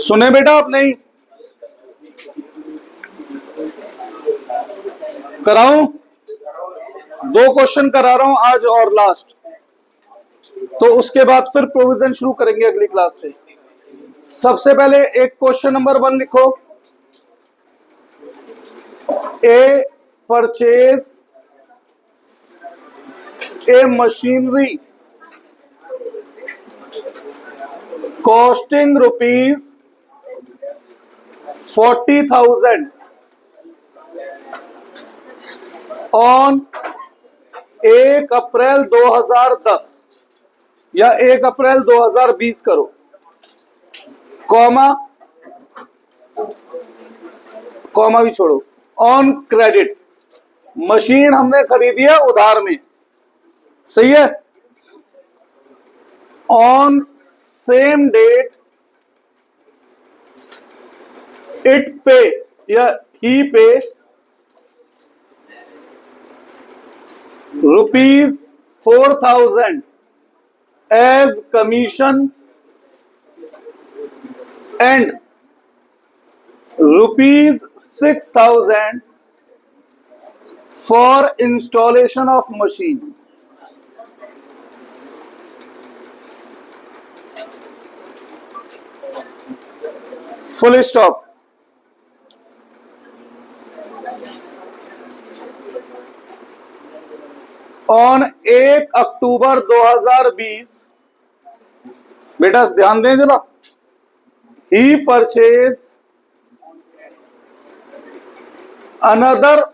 सुने बेटा आप नहीं? कराऊं? 2 क्वेश्चन करा रहा हूं आज और लास्ट, तो उसके बाद फिर प्रोविजन शुरू करेंगे अगली क्लास से। सबसे पहले एक क्वेश्चन नंबर 1 लिखो। A purchase a machinery costing ₹40,000 on 1 April 2010 या 1 अप्रैल 2020 करो, कॉमा भी छोड़ो। ऑन क्रेडिट, मशीन हमने खरीदी है उधार में, सही है। ऑन सेम डेट इट पे या he pay ₹4,000 as commission and ₹6,000 for installation of machine. Full stop. On 1 October 2020, बेटा ध्यान दें जरा, he purchase another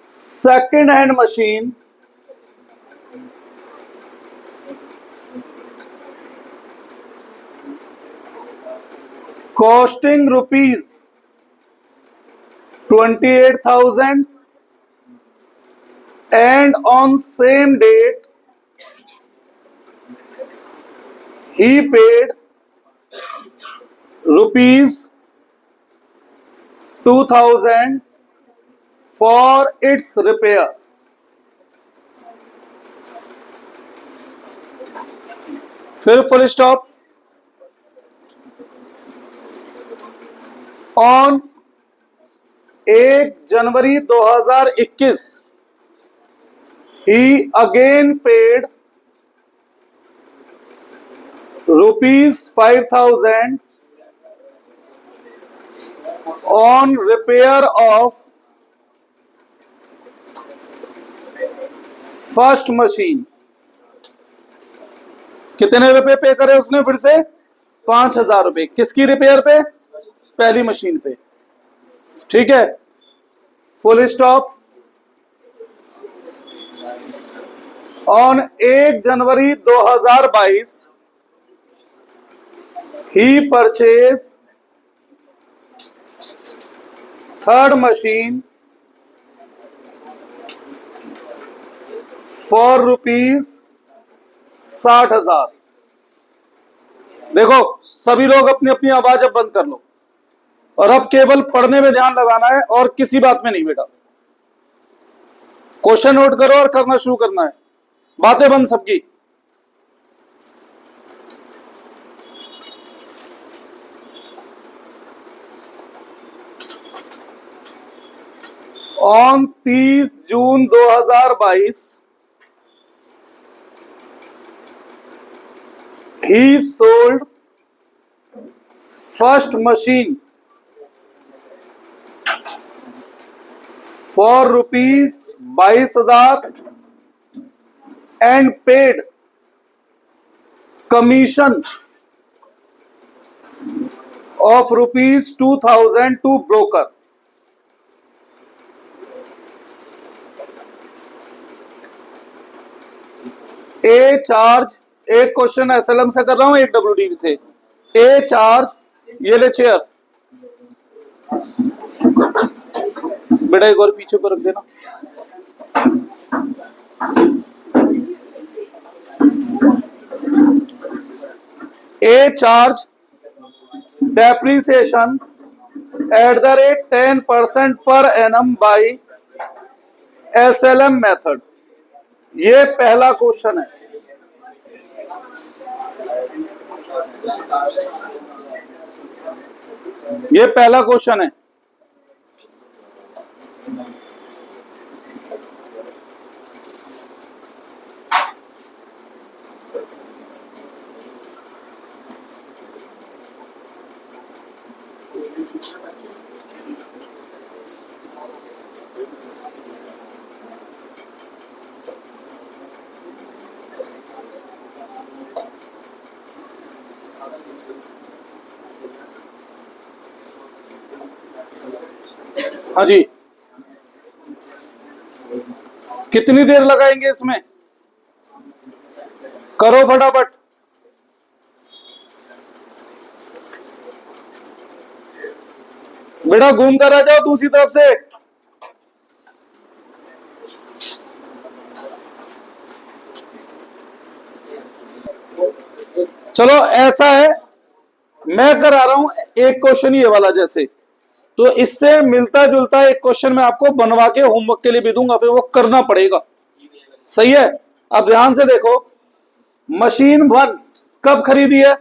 second hand machine costing ₹28,000 and on same date he paid ₹2,000 for its repair। फिर full stop. On 1 January 2021 he again paid ₹5,000 on repair of first machine. कितने रुपए पे करे उसने? फिर से 5,000 रुपए। किसकी रिपेयर पे? पहली मशीन पे, ठीक है। Full stop. On 1 January 2022 he purchase third machine for ₹60,000। देखो सभी लोग अपनी अपनी आवाज अब बंद कर लो और अब केवल पढ़ने में ध्यान लगाना है और किसी बात में नहीं बेटा। क्वेश्चन नोट करो और करना शुरू करना है, बातें बंद सबकी। On 30 June 2022 he sold first machine for ₹22,000 and paid commission of ₹2,000 to broker। A charge, एक क्वेश्चन एसएलएम से कर रहा हूं, एक डब्ल्यूडीवी से। ए चार्ज, ये ले चेयर बेटा, एक और पीछे को रख देना। ए charge depreciation @ 10% per annum by SLM method. ये पहला क्वेश्चन है। ये पहला क्वेश्चन है। हाँ जी, कितनी देर लगाएंगे इसमें? करो फटाफट। बेटा घूम कर आ जाओ दूसरी तरफ से। चलो ऐसा है, मैं करा रहा हूं एक क्वेश्चन ये वाला जैसे, तो इससे मिलता जुलता एक क्वेश्चन मैं आपको बनवा के होमवर्क के लिए भी दूंगा, फिर वो करना पड़ेगा। सही है? अब ध्यान से देखो, मशीन 1 कब खरीदी है?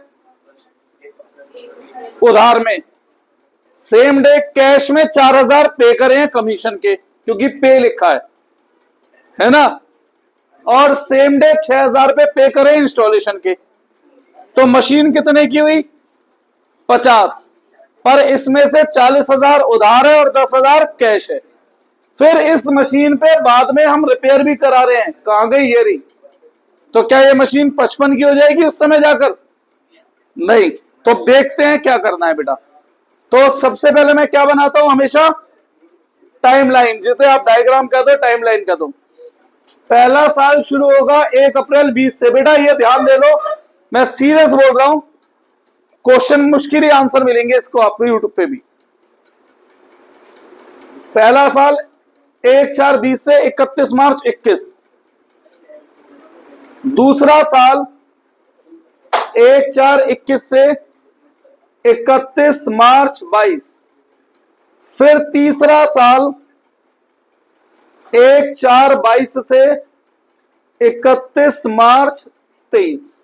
उधार में। सेम डे कैश में 4000 पे करे हैं कमीशन के, क्योंकि पे लिखा है ना? और सेम डे 6000 पे करे इंस्टॉलेशन के। तो मशीन कितने की हुई? 50। पर इसमें से 40,000 उधार है और 10,000 कैश है। फिर इस मशीन पे बाद में हम रिपेयर भी करा रहे हैं, कहां गई ये रही। तो क्या ये मशीन 55 की हो जाएगी उस समय जाकर? नहीं। तो देखते हैं क्या करना है बेटा। तो सबसे पहले मैं क्या बनाता हूं हमेशा? टाइमलाइन, जिसे आप डायग्राम कह दो, टाइमलाइन कह दो। पहला साल शुरू होगा 1 अप्रैल 20 से। बेटा ये ध्यान दे लो, मैं सीरियस बोल रहा हूं, क्वेश्चन मुश्किल ही आंसर मिलेंगे इसको आपको यूट्यूब पे भी। पहला साल 1/4/20 से 31 मार्च 21। दूसरा साल 1/4/21 से 31 मार्च 22। फिर तीसरा साल 1/4/22 से 31 मार्च 23।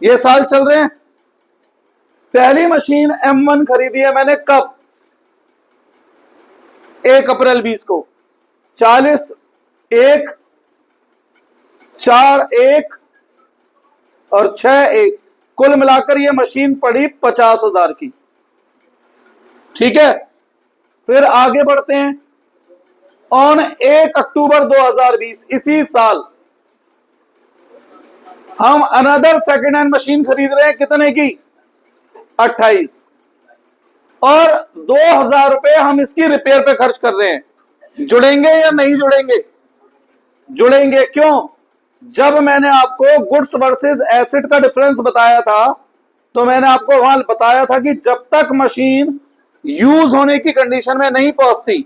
ये साल चल रहे हैं। पहली मशीन M1 खरीदी है मैंने कब? 1 अप्रैल 20 को। 40/1, 4/1 और 6/1, कुल मिलाकर ये मशीन पड़ी 50,000 की। ठीक है? फिर आगे बढ़ते हैं। ऑन 1 अक्टूबर 2020, इसी साल हम अनदर सेकेंड हैंड मशीन खरीद रहे हैं, कितने की? 28। और 2,000 रुपए हम इसकी रिपेयर पे खर्च कर रहे हैं। जुड़ेंगे या नहीं जुड़ेंगे? जुड़ेंगे। क्यों? जब मैंने आपको गुड्स वर्सेस एसेट का डिफरेंस बताया था, तो मैंने आपको वहां बताया था कि जब तक मशीन यूज होने की कंडीशन में नहीं पहुंचती,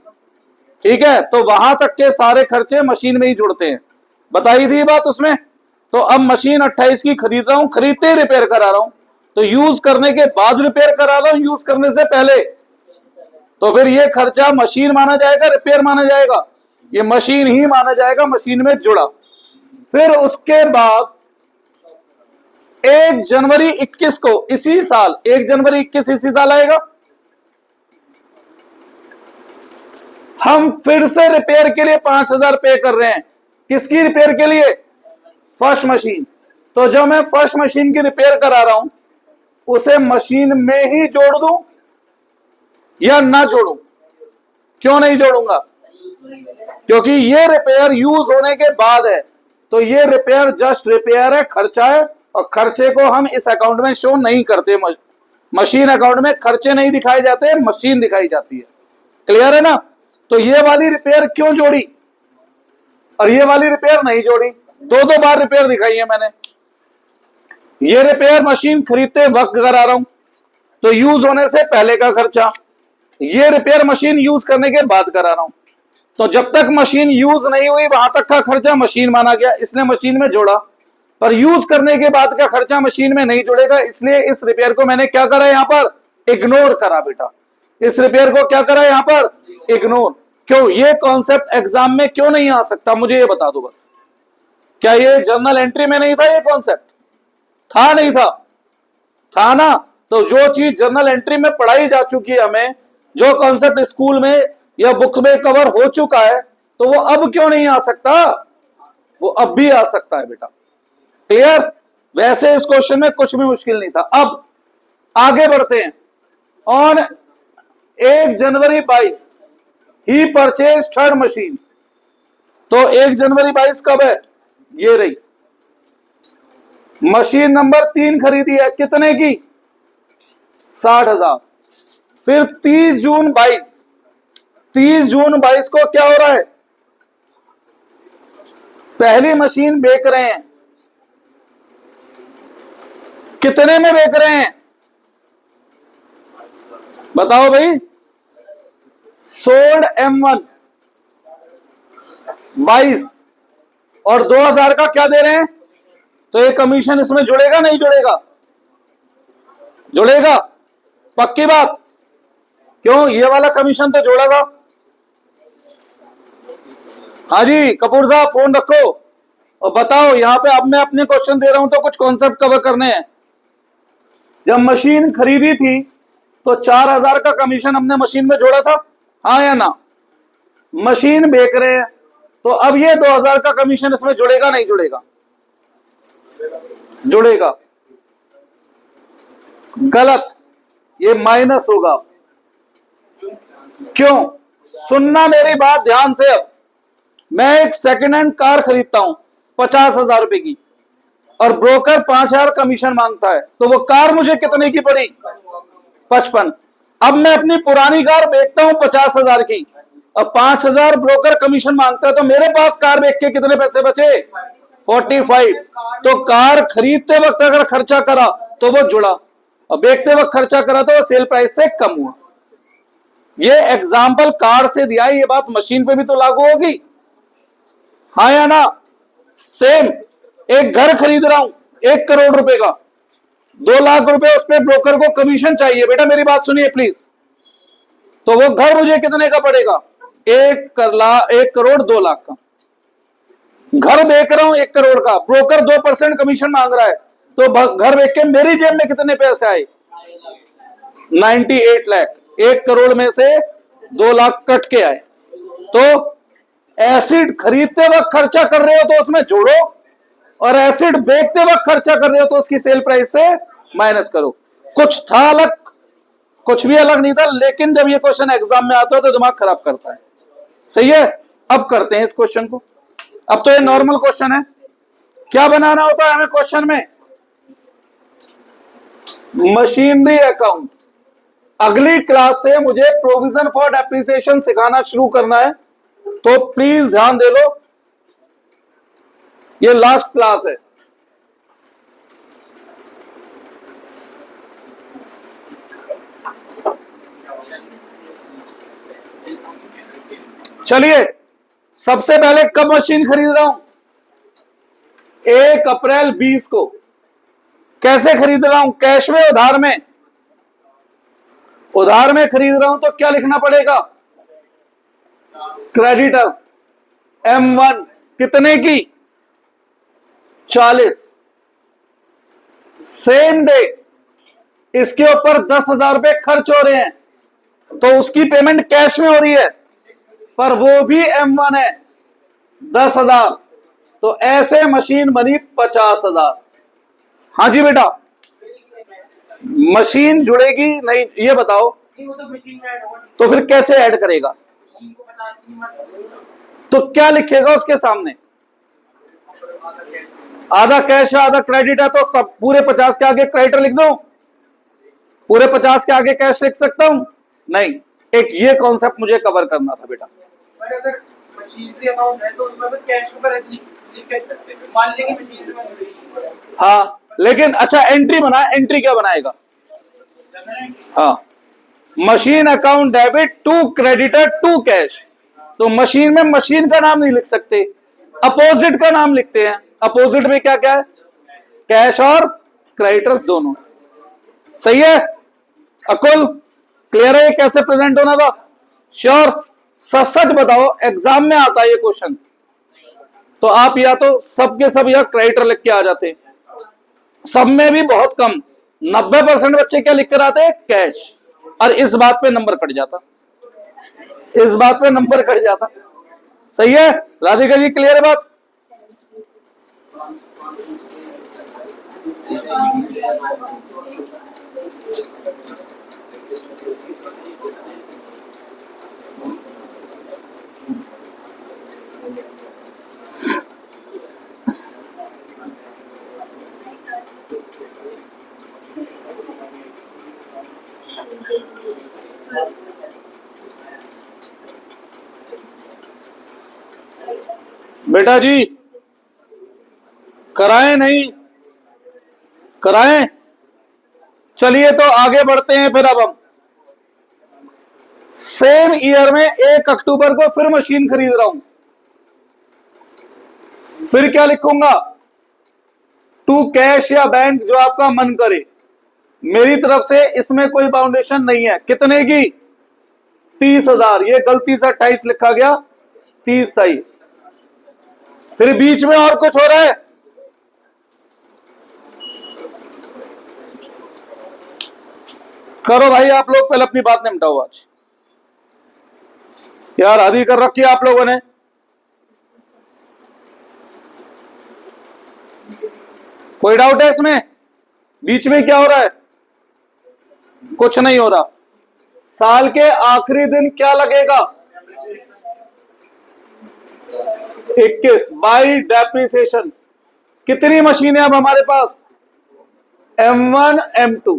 ठीक है, तो वहां तक के सारे खर्चे मशीन में ही जुड़ते हैं। बताई थी बात उसमें। तो अब मशीन 28 की खरीद रहा हूं, खरीदते ही रिपेयर करा रहा हूं, तो यूज करने के बाद रिपेयर करा रहा हूं, यूज करने से पहले। तो फिर ये खर्चा मशीन माना जाएगा, रिपेयर माना जाएगा? ये मशीन ही माना जाएगा, मशीन में जुड़ा। फिर उसके बाद 1 जनवरी 21 को, इसी साल 1 जनवरी 21 इसी साल आएगा, हम फिर से रिपेयर के लिए 5,000 पे कर रहे हैं। किसकी रिपेयर के लिए? First machine. तो जब मैं फर्स्ट मशीन की रिपेयर करा रहा हूं, उसे मशीन में ही जोड़ दूं या ना जोड़ूं? क्यों नहीं जोड़ूंगा? क्योंकि ये रिपेयर यूज होने के बाद है, तो ये रिपेयर जस्ट रिपेयर है, खर्चा है, और खर्चे को हम इस अकाउंट में शो नहीं करते। मशीन अकाउंट में खर्चे नहीं दिखाए जाते, मशीन दिखाई जाती है। क्लियर है ना? तो ये वाली रिपेयर क्यों जोड़ी और ये वाली रिपेयर नहीं जोड़ी? दो बार रिपेयर दिखाई है मैंने। ये रिपेयर मशीन खरीदते वक्त करा रहा हूं, तो यूज होने से पहले का खर्चा। ये रिपेयर मशीन यूज करने के बाद करा रहा हूं, तो जब तक मशीन यूज नहीं हुई वहां तक का खर्चा मशीन माना गया, इसलिए मशीन में जोड़ा। पर यूज करने के बाद का खर्चा मशीन में नहीं जुड़ेगा, इसलिए इस रिपेयर को मैंने क्या करा यहां पर? इग्नोर करा बेटा। इस रिपेयर को क्या करा यहां पर? इग्नोर। क्यों? ये कॉन्सेप्ट एग्जाम में क्यों नहीं आ सकता, मुझे ये बता दो बस। क्या ये जर्नल एंट्री में नहीं था? ये कॉन्सेप्ट था नहीं था? था ना? तो जो चीज जर्नल एंट्री में पढ़ाई जा चुकी है, हमें जो कॉन्सेप्ट स्कूल में या बुक में कवर हो चुका है, तो वो अब क्यों नहीं आ सकता? वो अब भी आ सकता है बेटा। क्लियर? वैसे इस क्वेश्चन में कुछ भी मुश्किल नहीं था। अब आगे बढ़ते हैं। On 1 January 22 he purchase third machine. तो 1 जनवरी 22 कब है? ये रही मशीन नंबर 3 खरीदी है, कितने की? 60,000। फिर 30 जून 22 को क्या हो रहा है? पहली मशीन बेच रहे हैं, कितने में बेच रहे हैं? बताओ भाई। सोल्ड M1 22 और 2,000 का क्या दे रहे हैं? तो ये कमीशन इसमें जुड़ेगा नहीं जुड़ेगा? जुड़ेगा, पक्की बात। क्यों? ये वाला कमीशन तो जोड़ा था। हाँ जी कपूर साहब, फोन रखो और बताओ। यहां पे अब मैं अपने क्वेश्चन दे रहा हूं तो कुछ कॉन्सेप्ट कवर करने हैं। जब मशीन खरीदी थी तो 4,000 का कमीशन हमने मशीन में जोड़ा था, हाँ या ना? मशीन बेच रहे हैं तो अब ये 2,000 का कमीशन इसमें जुड़ेगा नहीं जुड़ेगा? जुड़ेगा। गलत, ये माइनस होगा। क्यों? सुनना मेरी बात ध्यान से। अब मैं एक सेकेंड हैंड कार खरीदता हूं 50,000 रुपए की और ब्रोकर 5,000 कमीशन मांगता है, तो वो कार मुझे कितने की पड़ी? 55। अब मैं अपनी पुरानी कार बेचता हूं 50,000 की और 5,000 ब्रोकर कमीशन मांगता है, तो मेरे पास कार बेच के कितने पैसे बचे? 45। तो कार खरीदते वक्त अगर खर्चा करा तो वो जुड़ा, और बेचते वक्त खर्चा करा तो वो सेल प्राइस से कम हुआ। ये एग्जाम्पल कार से दिया है, ये बात मशीन पे भी तो लागू होगी, हाँ या ना? सेम। एक घर खरीद रहा हूं 1 करोड़ रुपए का, 2 लाख रुपए उस पर ब्रोकर को कमीशन चाहिए। बेटा मेरी बात सुनिए प्लीज। तो वो घर मुझे कितने का पड़ेगा? 1 करोड़ 2 लाख का। घर बेच रहा हूं 1 करोड़ का, ब्रोकर 2% कमीशन मांग रहा है, तो घर बेच के मेरी जेब में कितने पैसे आए? 98 लाख। 1 करोड़ में से 2 लाख कट के आए। तो एसिड खरीदते वक्त खर्चा कर रहे हो तो उसमें जोड़ो, और एसिड बेचते वक्त खर्चा कर रहे हो तो उसकी सेल प्राइस से माइनस करो। कुछ था अलग, कुछ भी अलग नहीं था, लेकिन जब ये क्वेश्चन एग्जाम में आता है तो दिमाग खराब करता है। सही है? अब करते हैं इस क्वेश्चन को। अब तो ये नॉर्मल क्वेश्चन है। क्या बनाना होता है हमें क्वेश्चन में? Machinery account. अगली क्लास से मुझे प्रोविजन फॉर डेप्रिसिएशन सिखाना शुरू करना है, तो प्लीज ध्यान दे लो, ये लास्ट क्लास है। चलिए, सबसे पहले कब मशीन खरीद रहा हूं? 1 अप्रैल 20 को। कैसे खरीद रहा हूं? कैश में, उधार में? उधार में खरीद रहा हूं तो क्या लिखना पड़ेगा? क्रेडिटर M1 कितने की? 40। सेम डे इसके ऊपर 10,000 रुपए खर्च हो रहे हैं, तो उसकी पेमेंट कैश में हो रही है, पर वो भी M1 है 10,000, तो ऐसे मशीन बनी 50,000। हाँ जी बेटा, मशीन जुड़ेगी नहीं ये बताओ? तो फिर कैसे ऐड करेगा? तो क्या लिखेगा उसके सामने? आधा कैश है आधा क्रेडिट है, तो सब पूरे 50 के आगे क्रेडिटर लिख दो? पूरे 50 के आगे कैश लिख सकता हूं? नहीं। एक ये कॉन्सेप्ट मुझे कवर करना था बेटा। अगर मशीनरी अकाउंट है तो उसमें कैश ऊपर लिख सकते हैं, मान लेंगे मशीनरी में। हाँ लेकिन अच्छा एंट्री बना, एंट्री क्या बनाएगा? हाँ, machine account debit to creditor to cash. तो मशीन में मशीन का नाम नहीं लिख सकते, अपोजिट का नाम लिखते हैं। अपोजिट में क्या क्या है? कैश और क्रेडिटर दोनों। सही है? अकुल क्लियर है कैसे प्रेजेंट होना था? श्योर? सच बताओ, एग्जाम में आता है ये क्वेश्चन, तो आप या तो सब के सब या क्रेडिटर लिख के आ जाते, सब में भी बहुत कम 90% बच्चे क्या लिख कर आते हैं? कैश। और इस बात पे नंबर कट जाता, इस बात पे नंबर कट जाता। सही है राधिका जी, क्लियर है बात? बेटा जी कराएं नहीं कराएं? चलिए तो आगे बढ़ते हैं फिर। अब हम सेम ईयर में 1 अक्टूबर को फिर मशीन खरीद रहा हूं, फिर क्या लिखूंगा? टू कैश या बैंक, जो आपका मन करे। मेरी तरफ से इसमें कोई बाउंडेशन नहीं है। कितने की? 30,000। ये गलती से 28 लिखा गया, 30 सही। फिर बीच में और कुछ हो रहा है? करो भाई आप लोग, पहले अपनी बात निपटाओ। आज यार आदि कर रखी है आप लोगों ने। कोई डाउट है इसमें? बीच में क्या हो रहा है? कुछ नहीं हो रहा। साल के आखिरी दिन क्या लगेगा? 21 बाई डेप्रिसिएशन। कितनी मशीनें अब हमारे पास? M1 M2।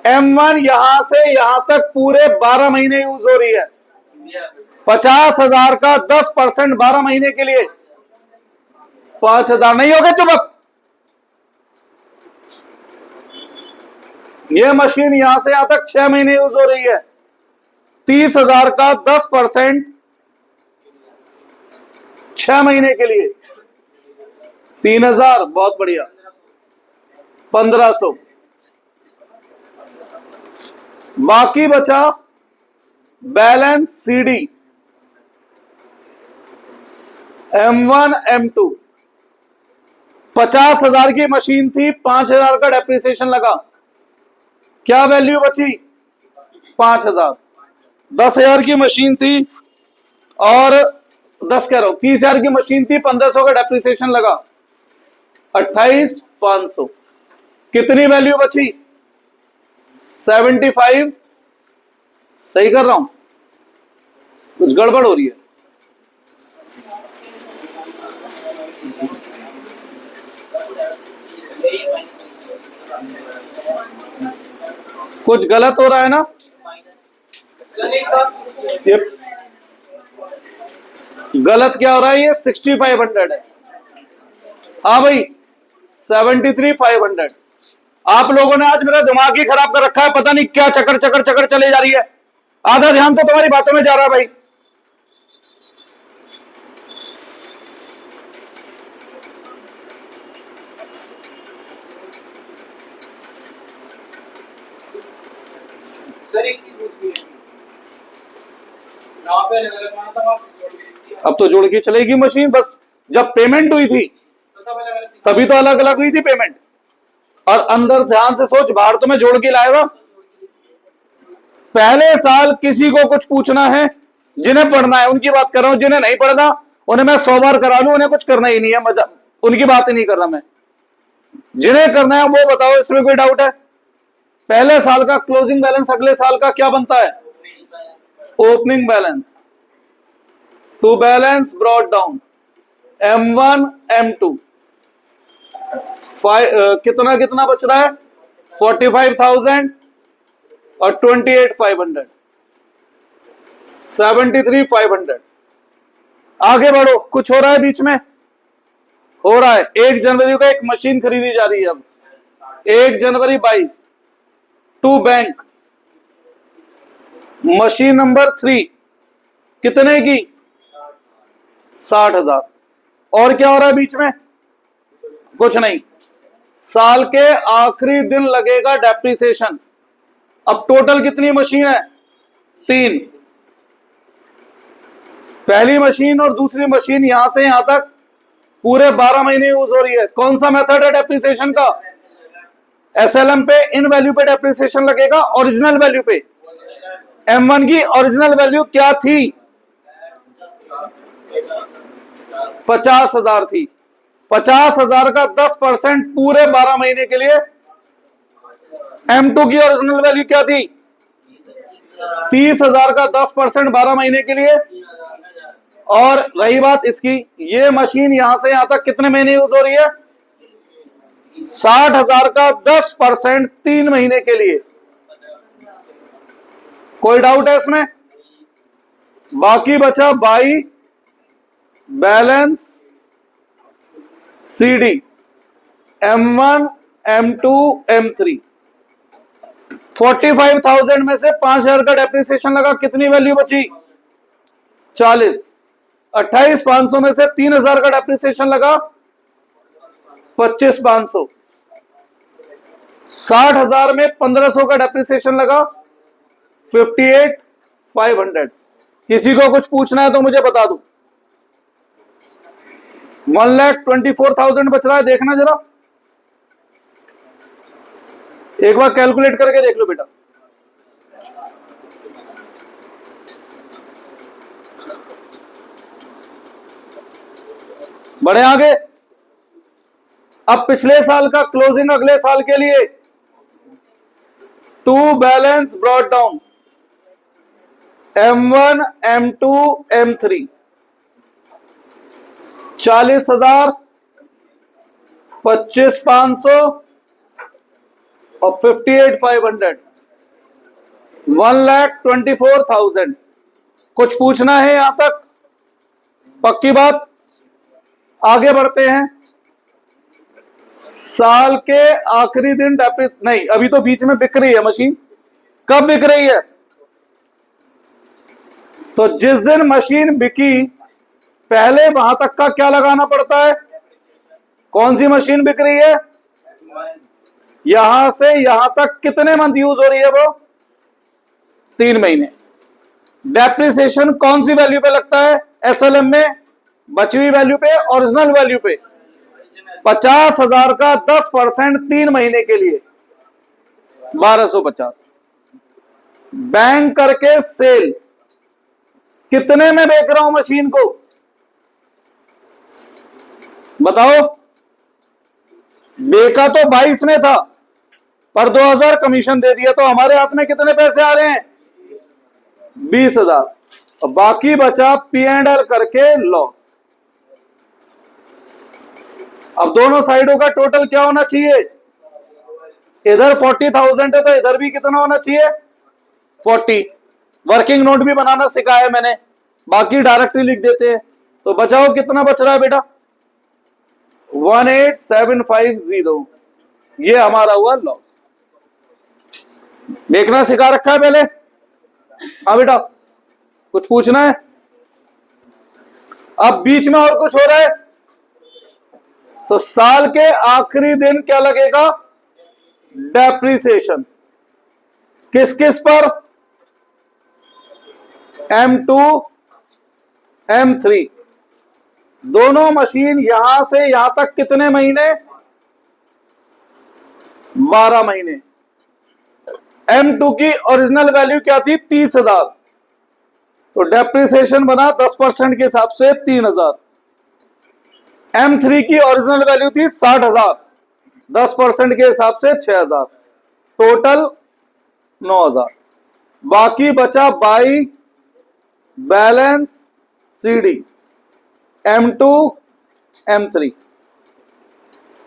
M1 यहां से यहां तक पूरे 12 महीने यूज हो रही है। 50,000 का 10% 12 महीने के लिए 5,000 नहीं होगा चुपक। यह मशीन यहां से यहां तक 6 महीने यूज हो रही है। 30,000 का 10% 6 महीने के लिए 3,000। बहुत बढ़िया, 1,500। बाकी बचा बैलेंस सीडी M1 M2। 50,000 की मशीन थी, 5,000 का डेप्रिसिएशन लगा, क्या वैल्यू बची? 5,000। 10,000 की मशीन थी और 10 कह रहा हूं, 30,000 की मशीन थी, 1,500 का डेप्रिसिएशन लगा, 28,500। कितनी वैल्यू बची? 75। सही कर रहा हूं? कुछ गड़बड़ हो रही है? कुछ गलत हो रहा है ना? ये गलत क्या हो रहा है? ये 6,500 है। हाँ भाई 73,500। आप लोगों ने आज मेरा दिमाग ही खराब कर रखा है, पता नहीं क्या चक्कर चक्कर चक्कर चले जा रही है। आधा ध्यान तो तुम्हारी बातों में जा रहा है भाई। अब तो जोड़ के चलेगी मशीन, बस जब पेमेंट हुई थी तभी तो अलग अलग हुई थी पेमेंट। और अंदर ध्यान से सोच, बाहर तो मैं जोड़ के लाएगा। पहले साल किसी को कुछ पूछना है, जिन्हें पढ़ना है उनकी बात कर रहा हूं, जिन्हें नहीं पढ़ना उन्हें मैं 100 बार करा लूं, उन्हें कुछ करना ही नहीं है, मजा उनकी बात ही नहीं कर रहा मैं। जिन्हें करना है वो बताओ, इसमें कोई डाउट है? पहले साल का क्लोजिंग बैलेंस अगले साल का क्या बनता है? Opening balance. To balance brought down M1 M2। कितना कितना बच रहा है? 45,000 और 28,500, 73,500। आगे बढ़ो, कुछ हो रहा है बीच में? हो रहा है। 1 जनवरी को एक मशीन खरीदी जा रही है। अब 1 जनवरी 22 टू बैंक, मशीन नंबर 3 कितने की? 60,000। और क्या हो रहा है बीच में? कुछ नहीं। साल के आखिरी दिन लगेगा डेप्रिसिएशन। अब टोटल कितनी मशीन है? 3। पहली मशीन और दूसरी मशीन यहां से यहां तक पूरे 12 महीने यूज हो रही है। कौन सा मेथड है डेप्रिसिएशन का? एसएलएम पे इन वैल्यू पे डेप्रिसिएशन लगेगा, ओरिजिनल वैल्यू पे। M1 की ओरिजिनल वैल्यू क्या थी? 50,000 थी। 50,000 का 10% पूरे 12 महीने के लिए। M2 की ओरिजिनल वैल्यू क्या थी? 30,000 का 10% 12 महीने के लिए। और रही बात इसकी, ये मशीन यहां से यहां तक कितने महीने यूज हो रही है? 60,000 का 10% 3 महीने के लिए। कोई डाउट है इसमें? बाकी बचा by balance CD, M1, M2, M3। 45,000 में से 5,000 का डेप्रिसिएशन लगा, कितनी वैल्यू बची? 40। 28,500 में से 3,000 का डेप्रिसिएशन लगा, 25,500। 60,000 में 1,500 का डेप्रिसिएशन लगा, 58,500। किसी को कुछ पूछना है तो मुझे बता दो। 1,24,000 बच रहा है, देखना जरा, एक बार कैलकुलेट करके देख लो बेटा। बढ़े आगे। अब पिछले साल का क्लोजिंग अगले साल के लिए। To balance brought down, M1, M2, M3। 40,000, 25,500 और 58,500। 1,24,000। कुछ पूछना है यहां तक? पक्की बात। आगे बढ़ते हैं। साल के आखिरी दिन नहीं, अभी तो बीच में बिक रही है मशीन। कब बिक रही है? तो जिस दिन मशीन बिकी पहले वहां तक का क्या लगाना पड़ता है? कौन सी मशीन बिक रही है? यहां से यहां तक कितने मंथ यूज हो रही है वो? 3 महीने। डेप्रिसिएशन कौन सी वैल्यू पे लगता है? एसएलएम में बची हुई वैल्यू पे, ओरिजिनल वैल्यू पे। 50,000 का 10% 3 महीने के लिए 1,250। बैंक करके सेल, कितने में बेच रहा हूं मशीन को? बताओ। बेका तो 22 में था, पर 2,000 कमीशन दे दिया, तो हमारे हाथ में कितने पैसे आ रहे हैं? 20,000। और बाकी बचा P&L करके लॉस। अब दोनों साइडों का टोटल क्या होना चाहिए? इधर 40,000 है तो इधर भी कितना होना चाहिए? 40। वर्किंग नोट भी बनाना सिखाया मैंने, बाकी डायरेक्टली लिख देते हैं। तो बचाओ, कितना बच रहा है बेटा? 18,750। ये हमारा हुआ लॉस। देखना सिखा रखा है पहले? हाँ बेटा, कुछ पूछना है? अब बीच में और कुछ हो रहा है तो साल के आखिरी दिन क्या लगेगा? डेप्रिसिएशन। किस किस पर? M2, M3। दोनों मशीन यहां से यहां तक कितने महीने? 12 महीने। M2 की ओरिजिनल वैल्यू क्या थी? 30,000। तो डेप्रिसिएशन बना 10% के हिसाब से 3,000। M3 की ओरिजिनल वैल्यू थी 60,000, 10% के हिसाब से 6,000। टोटल 9,000। बाकी बचा by balance CD, M2, M3।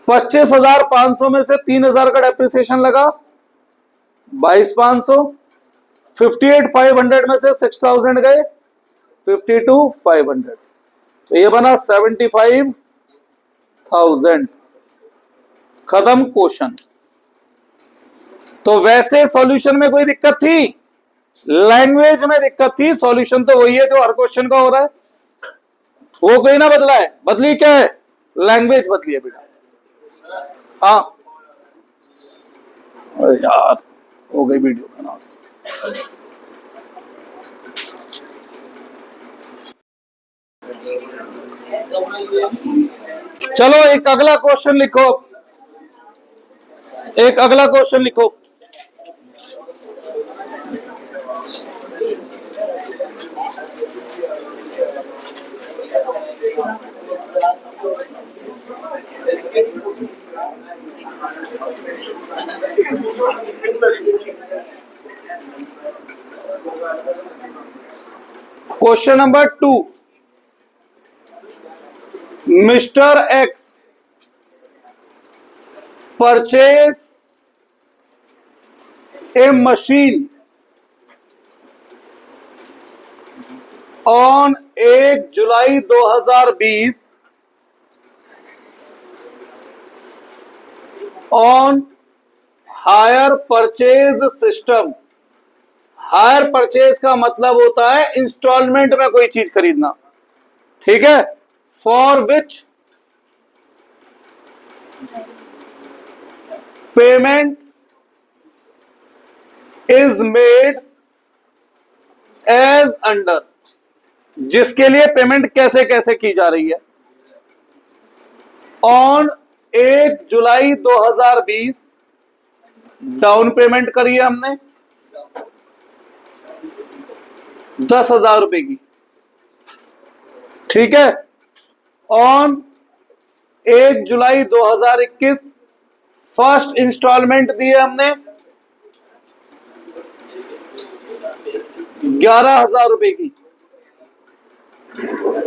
25,500 में से 3,000 का डेप्रिसिएशन लगा, 22,500। 58,500 में से 6,000 गए, 52,500। तो ये बना 75,000। खत्म क्वेश्चन। तो वैसे सॉल्यूशन में कोई दिक्कत थी? लैंग्वेज में दिक्कत थी। सॉल्यूशन तो वही है जो हर क्वेश्चन का हो रहा है, वो कोई ना बदला है। बदली क्या है? लैंग्वेज बदली है बेटा। हाँ, अरे यार, हो गई वीडियो का नाश। चलो एक अगला क्वेश्चन लिखो। एक अगला क्वेश्चन लिखो। Question number 2, mister x purchase a machine on 1 July 2020 on hire purchase system. Hire purchase का मतलब होता है इंस्टॉलमेंट में कोई चीज खरीदना, ठीक है। For which payment is made as under, जिसके लिए पेमेंट कैसे कैसे की जा रही है। ऑन 1 जुलाई 2020 डाउन पेमेंट करी है हमने 10,000 रुपए की, ठीक है। ऑन 1 जुलाई 2021 फर्स्ट इंस्टॉलमेंट दी है हमने 11,000 रुपए की,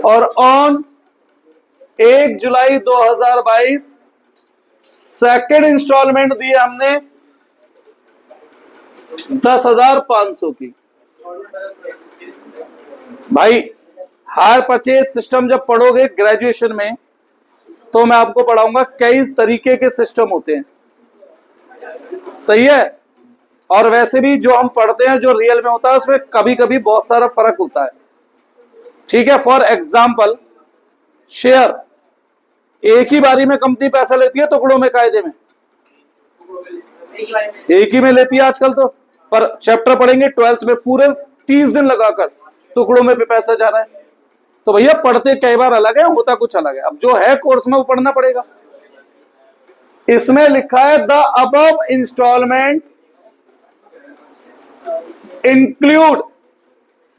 और ऑन 1 जुलाई 2022 सेकेंड इंस्टॉलमेंट दी है हमने 10,500 की। भाई हायर परचेज सिस्टम जब पढ़ोगे ग्रेजुएशन में तो मैं आपको पढ़ाऊंगा कई तरीके के सिस्टम होते हैं, सही है। और वैसे भी जो हम पढ़ते हैं जो रियल में होता है उसमें कभी कभी बहुत सारा फर्क होता है, ठीक है। फॉर एग्जाम्पल शेयर, एक ही बारी में कंपनी पैसा लेती है टुकड़ों में, कायदे में एक ही में लेती है आजकल तो, पर चैप्टर पढ़ेंगे 12th में पूरे 30 दिन लगाकर टुकड़ों में पैसा जा रहा है। तो भैया पढ़ते कई बार अलग है, होता कुछ अलग है। अब जो है कोर्स में वो पढ़ना पड़ेगा। इसमें लिखा है द अबव इंस्टॉलमेंट इंक्लूड।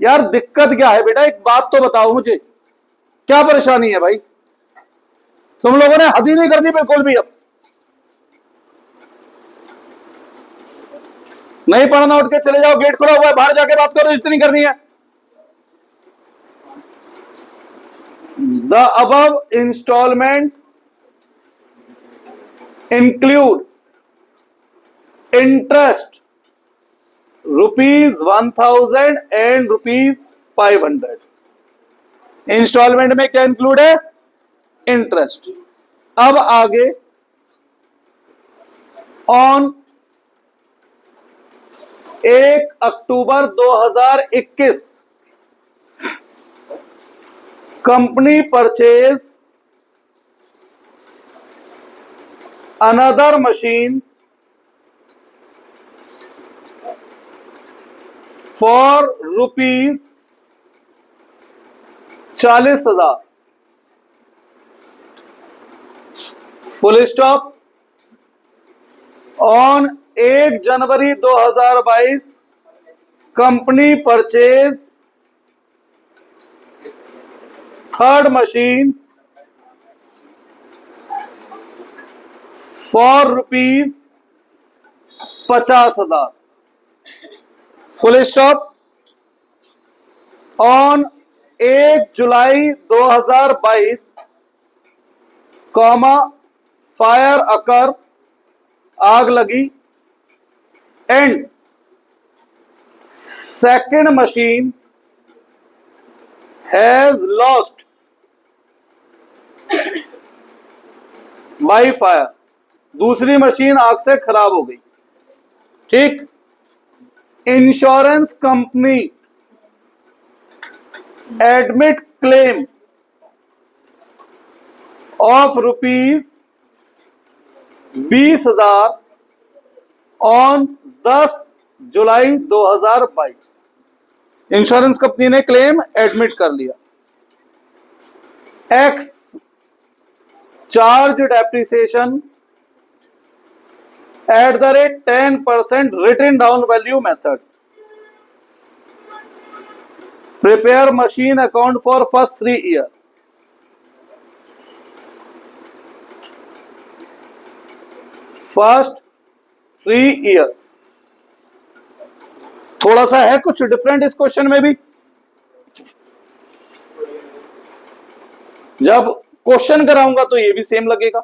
यार दिक्कत क्या है बेटा, एक बात तो बताओ मुझे, क्या परेशानी है भाई? तुम लोगों ने हद ही नहीं करनी बिल्कुल भी। अब नहीं पढ़ना उठ के चले जाओ, गेट खुला हुआ है, बाहर जाके बात करो, इतनी करनी है। The above instalment include interest ₹1,000 and ₹500। Instalment में क्या इंक्लूड है? इंटरेस्ट। अब आगे on 1 October 2021 company purchase another machine for ₹40,000 full stop. On 1 January 2022 company purchase third machine for ₹50,000 full stop. On 1 July 2022 comma fire occur, आग लगी, and second machine has lost by fire. दूसरी machine आग से खराब हो गई, ठीक। Insurance company admit claim of ₹20,000 on 10 July 2022। Insurance company ने क्लेम एडमिट कर लिया। X charge depreciation at the rate 10% written down value method. Prepare machine account for first 3 years. First 3 years. थोड़ा सा है कुछ डिफरेंट इस क्वेश्चन में भी. जब क्वेश्चन कराऊंगा तो ये भी सेम लगेगा,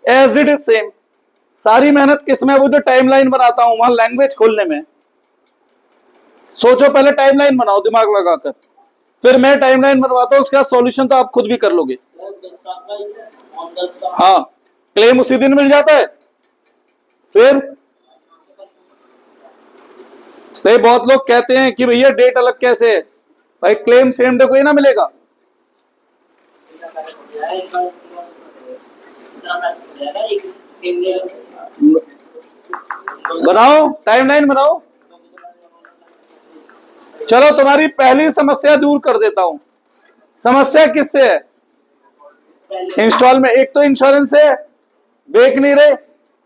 एज इट इज सेम. सारी मेहनत किसमें, वो जो टाइमलाइन बनाता हूं वहां लैंग्वेज खोलने में. सोचो पहले टाइमलाइन बनाओ दिमाग लगाकर, फिर मैं टाइमलाइन बनवाता हूं, उसका सॉल्यूशन तो आप खुद भी कर लोगे. हाँ, क्लेम उसी दिन मिल जाता है. फिर तो बहुत लोग कहते हैं कि भैया डेट अलग कैसे है. भाई क्लेम सेम डे को ही ना मिलेगा. बनाओ टाइमलाइन बनाओ. चलो तुम्हारी पहली समस्या दूर कर देता हूं. समस्या किससे है? इंस्टॉल में. एक तो इंश्योरेंस है, बेच नहीं रहे.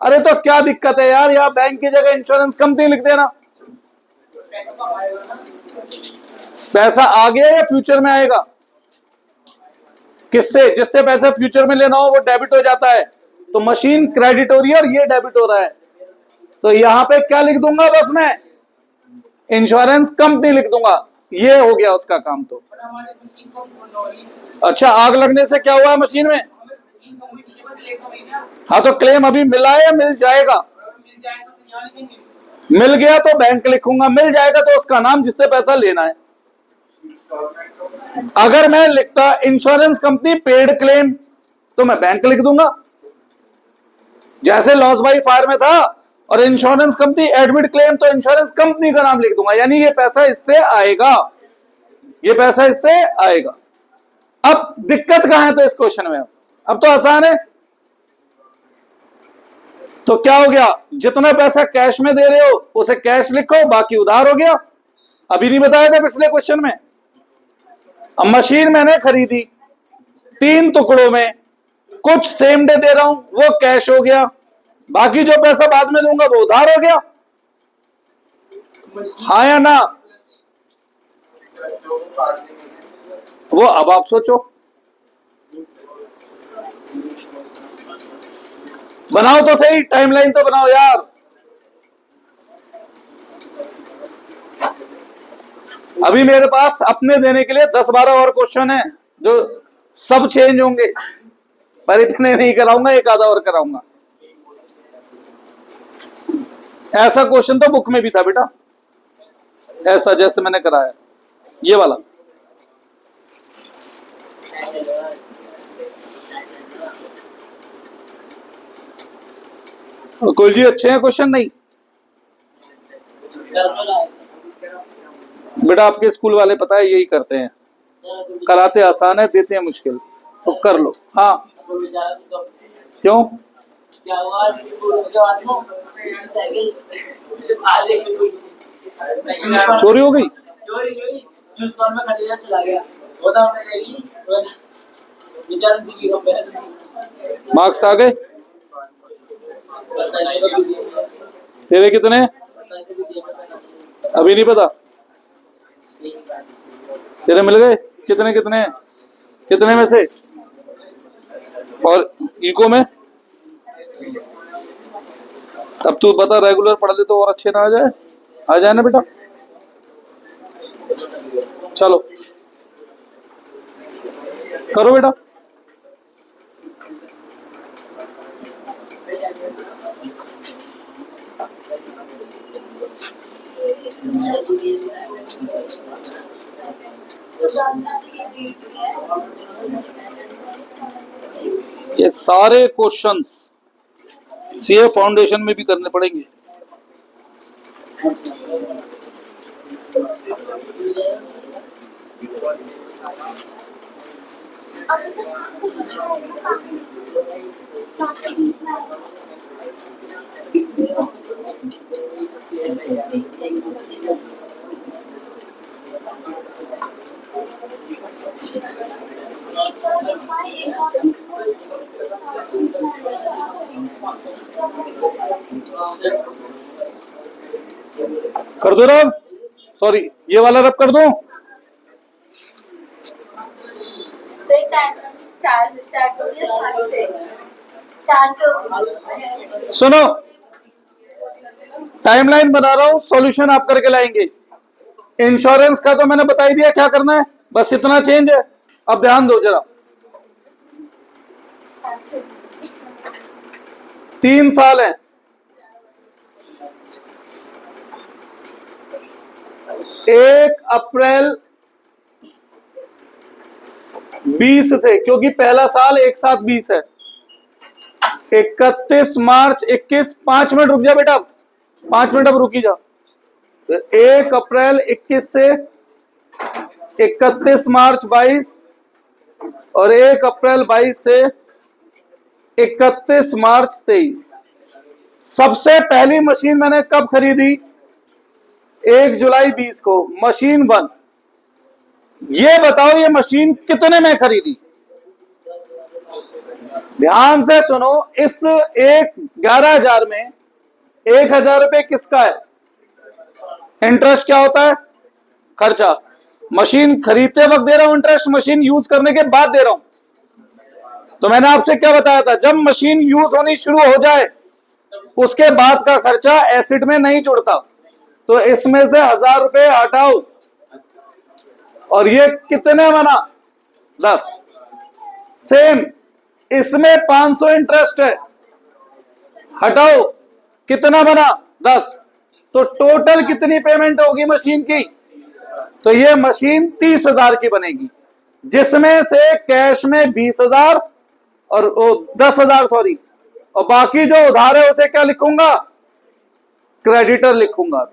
अरे तो क्या दिक्कत है यार, यहाँ बैंक की जगह इंश्योरेंस कंपनी लिख देना. पैसा आ गया या फ्यूचर में आएगा? किससे? जिससे पैसा फ्यूचर में लेना हो वो डेबिट हो जाता है. तो मशीन क्रेडिट हो रही है और ये डेबिट हो रहा है. तो यहां पे क्या लिख दूंगा बस मैं? इंश्योरेंस कंपनी लिख दूंगा. ये हो गया उसका काम. तो अच्छा, आग लगने से क्या हुआ है मशीन में? हाँ, तो क्लेम अभी मिला है या मिल जाएगा? मिल गया तो बैंक लिखूंगा, मिल जाएगा तो उसका नाम जिससे पैसा लेना है. अगर मैं लिखता इंश्योरेंस कंपनी पेड क्लेम तो मैं बैंक लिख दूंगा, जैसे लॉस बाई फायर में था. और इंश्योरेंस कंपनी एडमिट क्लेम तो इंश्योरेंस कंपनी का नाम लिख दूंगा. यानी ये पैसा इससे आएगा, ये पैसा इससे आएगा. अब दिक्कत कहां है तो इस क्वेश्चन में? अब तो आसान है. तो क्या हो गया, जितना पैसा कैश में दे रहे हो उसे कैश लिखो, बाकी उधार हो गया. अभी नहीं बताया था पिछले क्वेश्चन में. अब मशीन मैंने खरीदी 3 टुकड़ों में, कुछ सेम डे दे रहा हूं, वो कैश हो गया. बाकी जो पैसा बाद में दूंगा वो उधार हो गया. हाँ या ना? वो अब आप सोचो. बनाओ तो सही, टाइमलाइन तो बनाओ यार. अभी मेरे पास अपने देने के लिए 10-12 और क्वेश्चन है जो सब चेंज होंगे, पर इतने नहीं कराऊंगा, एक आधा और कराऊंगा. ऐसा क्वेश्चन तो बुक में भी था बेटा, ऐसा जैसे मैंने कराया ये वाला. कुल जी अच्छे हैं क्वेश्चन? नहीं बेटा, आपके स्कूल वाले पता है यही करते हैं, कराते आसान है देते हैं मुश्किल. तो कर लो. हाँ क्यों? चोरी हो गई? मार्क्स आ गए तेरे? कितने? अभी नहीं पता. तेरे मिल गए? कितने कितने कितने में से? और इको में? अब तू बता, रेगुलर पढ़ ले तो और अच्छे ना आ जाए? आ जाए ना बेटा. चलो करो बेटा. ये सारे क्वेश्चंस सीए फाउंडेशन में भी करने पड़ेंगे. कर दो रब, सॉरी ये वाला रब कर दो। चार स्टार्ट हो गया, 7 से 4 से। सुनो, टाइमलाइन बना रहा हूं, सॉल्यूशन आप करके लाएंगे। इंश्योरेंस का तो मैंने बता ही दिया क्या करना है, बस इतना चेंज है। अब ध्यान दो जरा, 3 साल है। 1 अप्रैल 20 से, क्योंकि पहला साल एक साथ 20 है। 31 मार्च 21, 5 मिनट रुक जा बेटा, 5 मिनट अब रुकी जा। 1 अप्रैल 21 से 31 मार्च 22 और 1 अप्रैल 22 से 31 मार्च 23। सबसे पहली मशीन मैंने कब खरीदी? 1 जुलाई 20 को, मशीन 1। ये बताओ ये मशीन कितने में खरीदी? ध्यान से सुनो, इस 11,000 में 1,000 रुपए किसका है? इंटरेस्ट क्या होता है? खर्चा। मशीन खरीदते वक्त दे रहा हूं इंटरेस्ट, मशीन यूज करने के बाद दे रहा हूं। तो मैंने आपसे क्या बताया था, जब मशीन यूज होनी शुरू हो जाए उसके बाद का खर्चा एसिड में नहीं जुड़ता। तो इसमें से 1,000 रुपए हटाओ और ये कितने बना? 10। सेम इसमें 500 इंटरेस्ट है, हटाओ कितना बना? 10। तो टोटल कितनी पेमेंट होगी मशीन की? तो ये मशीन 30,000 की बनेगी, जिसमें से कैश में 20,000 और 10,000 सॉरी, और बाकी जो उधार है उसे क्या लिखूंगा? क्रेडिटर लिखूंगा।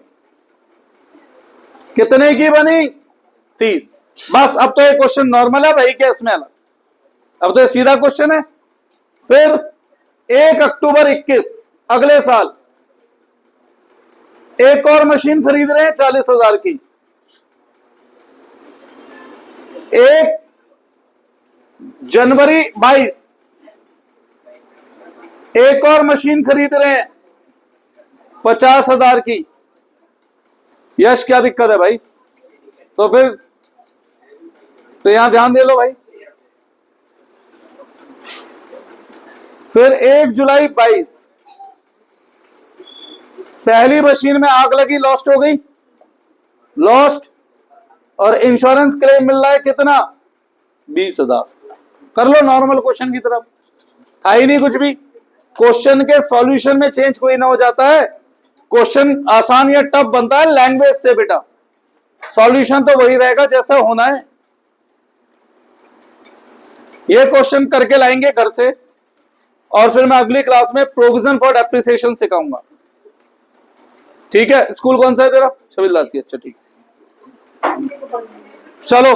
कितने की बनी? 30। बस अब तो ये क्वेश्चन नॉर्मल है भाई, केस में अलग, अब तो ये सीधा क्वेश्चन है। फिर 1 अक्टूबर 21 अगले साल एक और मशीन खरीद रहे हैं 40,000 की। 1 जनवरी 22 एक और मशीन खरीद रहे हैं 50,000 की। यश क्या दिक्कत है भाई? तो फिर तो यहां ध्यान दे लो भाई। फिर 1 जुलाई 22 पहली मशीन में आग लगी, लॉस्ट हो गई, लॉस्ट, और इंश्योरेंस क्लेम मिल रहा है कितना? 20,000। कर लो नॉर्मल क्वेश्चन की तरफ, था ही नहीं कुछ भी। क्वेश्चन के सॉल्यूशन में चेंज कोई ना हो जाता है, क्वेश्चन आसान या टफ बनता है लैंग्वेज से बेटा, सॉल्यूशन तो वही रहेगा जैसा होना है। ये क्वेश्चन करके लाएंगे घर से, और फिर मैं अगली क्लास में प्रोविजन फॉर डेप्रिसिएशन सिखाऊंगा। ठीक है? स्कूल कौन सा है तेरा? छबिल दासी। अच्छा ठीक, चलो।